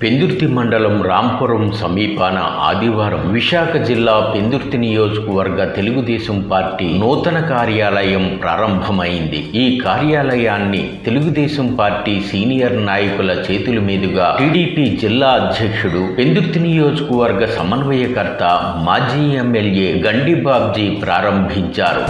పెందుర్తి మండలం రాంపురం సమీపాన ఆదివారం విశాఖ జిల్లా పెందుర్తి నియోజకవర్గ తెలుగుదేశం పార్టీ నూతన కార్యాలయం ప్రారంభమైంది. ఈ కార్యాలయాన్ని తెలుగుదేశం పార్టీ సీనియర్ నాయకుల చేతుల మీదుగా టీడీపీ జిల్లా అధ్యక్షుడు, పెందుర్తి నియోజకవర్గ సమన్వయకర్త, మాజీ ఎమ్మెల్యే గండి బాబ్జీ ప్రారంభించారు.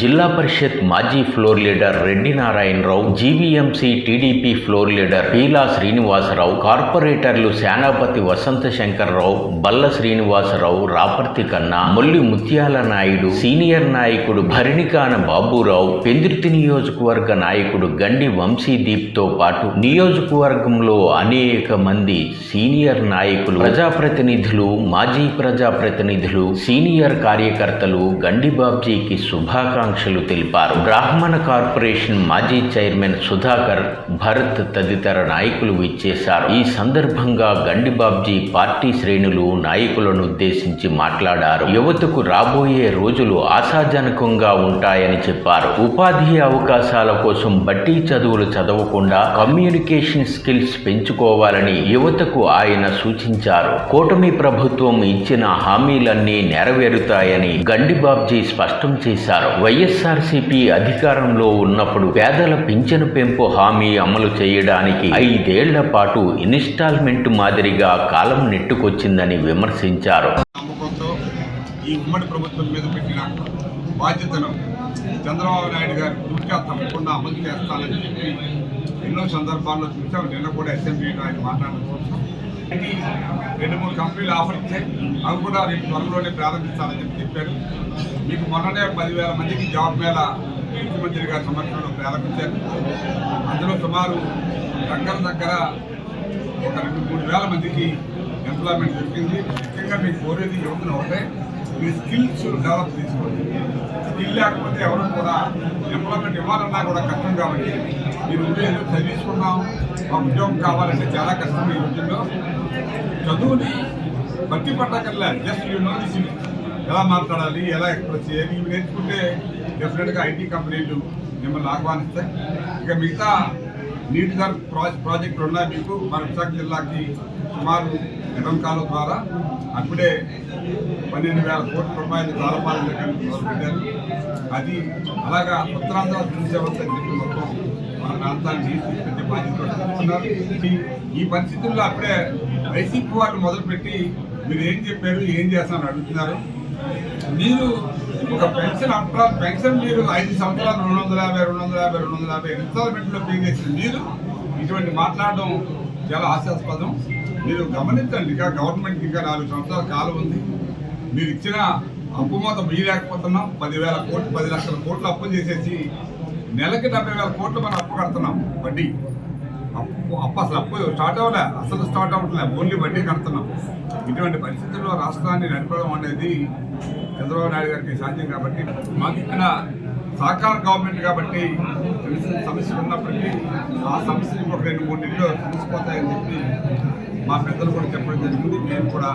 జిల్లా పరిషత్ మాజీ floor leader Reddy Narayanarao, GVMC TDP floor leader Peela Srinivasarao, కార్పొరేటర్లు సేనాపతి వసంత శంకర్రావు, బల్ల శ్రీనివాసరావు, రాపర్తి కన్నా, మొల్లి ముత్యాల నాయుడు, సీనియర్ నాయకుడు భరణికాన బాబురావు, పెందుర్తి నియోజకవర్గ నాయకుడు గండి వంశీదీప్తో పాటు నియోజకవర్గంలో అనేక మంది సీనియర్ నాయకులు, ప్రజాప్రతినిధులు, మాజీ ప్రజాప్రతినిధులు, సీనియర్ కార్యకర్తలు గండి బాబ్జీకి శుభాకాంక్షలు తెలిపారు. బ్రాహ్మణ కార్పొరేషన్ మాజీ చైర్మన్ సుధాకర్, భరత్ తదితర నాయకులు విచ్చేశారు. ఈ సందర్భంగా గండి బాబ్జీ పార్టీ శ్రేణులు నాయకులను ఉద్దేశించి మాట్లాడారు. యువతకు రాబోయే రోజులు ఆశాజనకంగా ఉంటాయని చెప్పారు. ఉపాధి అవకాశాల కోసం బట్టి చదువులు చదవకుండా కమ్యూనికేషన్ స్కిల్స్ పెంచుకోవాలని యువతకు ఆయన సూచించారు. కూటమి ప్రభుత్వం ఇచ్చిన హామీలన్నీ నెరవేరుతాయని గండి బాబ్జీ స్పష్టం చేశారు. వైఎస్ఆర్సీపీ అధికారంలో ఉన్నప్పుడు పేదల పింఛను పెంపు హామీ అమలు చేయడానికి 5 ఏళ్ల పాటు ఇన్స్టాల్మెంట్ మాదిరిగా కాలం నెట్టుకొచ్చిందని విమర్శించారు. ఈ ఉమ్మడి ప్రభుత్వం మీద పెట్టిన బాధ్యతను చంద్రబాబు నాయుడు గారు పూర్తిగా తప్పకుండా అమలు చేస్తానని చెప్పి ఎన్నో సందర్భాల్లో చూసాం. నిన్న కూడా అసెంబ్లీలో ఆయన మాట్లాడుకోవచ్చు. 2-3 కంపెనీలు ఆఫర్ ఇచ్చాయి. అవి కూడా రేపు త్వరలోనే ప్రారంభిస్తానని చెప్పారు. మీకు మొన్ననే 10,000 మందికి జాబ్ మేళ ముఖ్యమంత్రి గారి సమక్షంలో ప్రారంభించారు. అందులో సుమారు దగ్గర ఒక 2-3 వేల మందికి ఎంప్లాయ్మెంట్ దొరికింది. ముఖ్యంగా మీకు కోరేది యువతను ఒకటే, మీ స్కిల్స్ డెవలప్ తీసుకోండి. స్కిల్ లేకపోతే ఎవరు కూడా ఎంప్లాయ్మెంట్ ఇవ్వాలన్నా కూడా కష్టం. కాబట్టి మీరు ఉద్యోగం చదివించుకున్నాం, మా ఉద్యోగం కావాలంటే చాలా కష్టం. ఈ రోజుల్లో చదువుని బట్టి పట్టకల్లా జస్ట్ ఎలా మాట్లాడాలి, ఎలా ఎక్స్ప్రెస్ చేయాలి, ఇవి నేర్చుకుంటే డెఫినెట్గా ఐటీ కంపెనీలు మిమ్మల్ని ఆహ్వానిస్తాయి. ఇక మిగతా నీటి ధర ప్రాజెక్టులు ఉన్నాయి. మీకు మన విశాఖ జిల్లాకి సుమారు ఎడంకాల ద్వారా అప్పుడే 12,000 కోట్ల రూపాయలు తాళపాలన దగ్గర మొదలుపెట్టారు. అది అలాగా ఉత్తరాంధ్ర వ్యవస్థ మొత్తం మన ప్రాంతాన్ని తీసుకొచ్చే బాధ్యత. ఈ పరిస్థితుల్లో అప్పుడే వైసీపీ వాళ్ళు మొదలుపెట్టి మీరు ఏం చెప్పారు, ఏం చేస్తామని అడుగుతున్నారు. మీరు ఒక పెన్షన్ మీరు 5 సంవత్సరాలు 250 ఇన్స్టాల్మెంట్లో పే చేసిన మీరు ఇటువంటి మాట్లాడడం చాలా హాస్యాస్పదం. మీరు గమనించండి, ఇంకా గవర్నమెంట్కి ఇంకా 4 సంవత్సరాల కాలం ఉంది. మీరు ఇచ్చిన అప్పు మొత్తం లేకపోతున్నాం. 10,000 కోట్లు 10 లక్షల కోట్లు అప్పు చేసేసి నెలకి 70,000 కోట్లు మనం అప్పు కడుతున్నాం. వడ్డీ అప్పు అసలు అప్పు స్టార్ట్ అవ్వట్లే, ఓన్లీ వడ్డీ కడుతున్నాం. ఇటువంటి పరిస్థితుల్లో రాష్ట్రాన్ని నడపడం అనేది చంద్రబాబు నాయుడు గారికి సాధ్యం. కాబట్టి మాకు ఇక్కడ సహకార గవర్నమెంట్ కాబట్టి సమస్యలు ఉన్నప్పటికీ ఆ సమస్యలు ఒక 2-3 నెలలు తెలిసిపోతాయని చెప్పి మా పెద్దలు కూడా చెప్పడం జరిగింది. మేము కూడా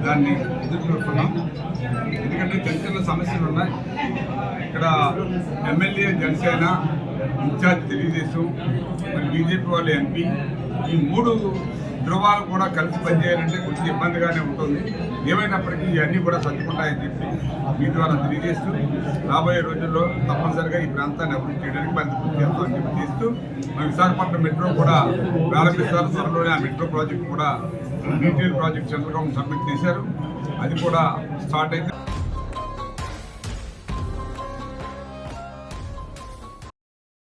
దాన్ని ఎదుర్కొంటున్నాం. ఎందుకంటే చిన్న సమస్యలు ఉన్నాయి. ఇక్కడ ఎమ్మెల్యే జనసేన, ఇన్ఛార్జ్ తెలుగుదేశం, మరి బీజేపీ వాళ్ళు ఎంపీ, ఈ 3 ధృవాలు కూడా కలిసి పనిచేయాలంటే కొంచెం ఇబ్బందిగానే ఉంటుంది. ఏమైనప్పటికీ ఇవన్నీ కూడా సర్దుకుంటాయని చెప్పి మీ ద్వారా తెలియజేస్తూ రాబోయే రోజుల్లో తప్పనిసరిగా ఈ ప్రాంతాన్ని అభివృద్ధి చేయడానికి బంధపూర్తి చేస్తామని చెప్పి చేస్తూ మన విశాఖపట్నం మెట్రో కూడా ప్రారంభిస్తారు. త్వరలోనే ఆ మెట్రో ప్రాజెక్ట్ కూడా detail project central government submit చేశారు. అది కూడా స్టార్ట్ అయితే